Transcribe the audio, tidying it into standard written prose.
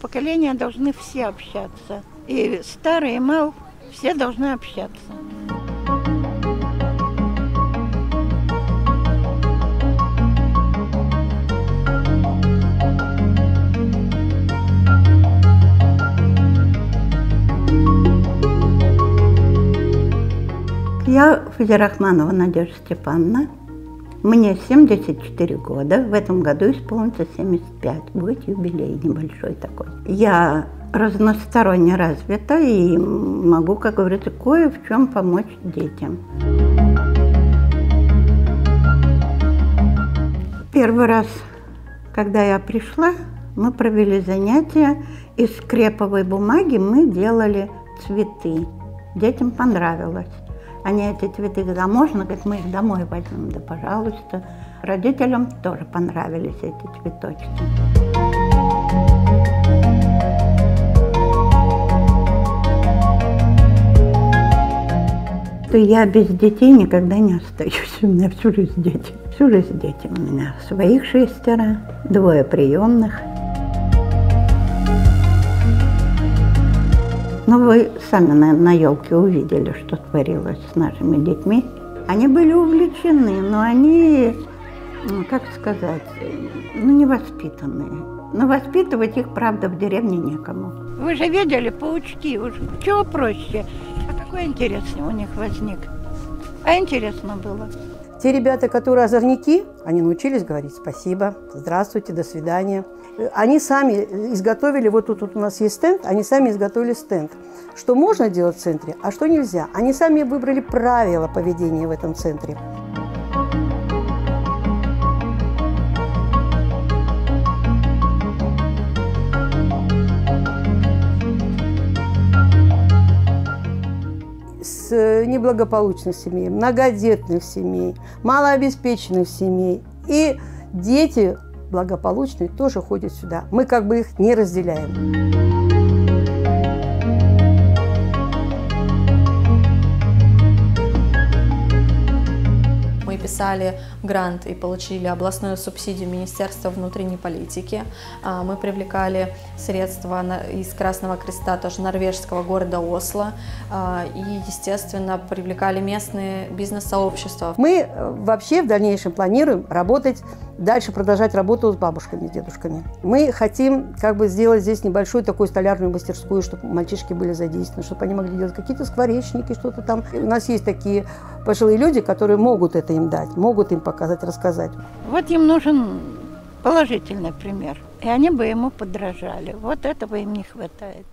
Поколения должны все общаться. И старый, и мал, все должны общаться. Я Фазирахманова Надежда Степановна. Мне 74 года. В этом году исполнится 75. Будет юбилей небольшой такой. Я разносторонне развита и могу, как говорится, кое в чем помочь детям. Первый раз, когда я пришла, мы провели занятия. Из креповой бумаги мы делали цветы. Детям понравилось. Они эти цветы, когда можно, говорят, мы их домой возьмем, да пожалуйста. Родителям тоже понравились эти цветочки. То я без детей никогда не остаюсь. У меня всю жизнь дети. Всю жизнь дети у меня. Своих 6, 2 приемных. Но вы сами на елке увидели, что творилось с нашими детьми. Они были увлечены, но они, как сказать, невоспитанные. Но воспитывать их, правда, в деревне некому. Вы же видели паучки, чего проще? А какой интерес у них возник? А интересно было. Те ребята, которые озорники, они научились говорить спасибо, здравствуйте, до свидания. Они сами изготовили, вот тут у нас есть стенд, они сами изготовили стенд. Что можно делать в центре, а что нельзя. Они сами выбрали правила поведения в этом центре. С неблагополучных семей, многодетных семей, малообеспеченных семей. И дети благополучные тоже ходят сюда. Мы как бы их не разделяем. Мы писали грант и получили областную субсидию Министерства внутренней политики. Мы привлекали средства из Красного Креста, тоже норвежского города Осло. И, естественно, привлекали местные бизнес-сообщества. Мы вообще в дальнейшем планируем работать, дальше продолжать работу с бабушками, с дедушками. Мы хотим как бы сделать здесь небольшую такую столярную мастерскую, чтобы мальчишки были задействованы, чтобы они могли делать какие-то скворечники, что-то там. И у нас есть такие пожилые люди, которые могут это им дать, могут им показать, рассказать. Вот им нужен положительный пример, и они бы ему подражали. Вот этого им не хватает.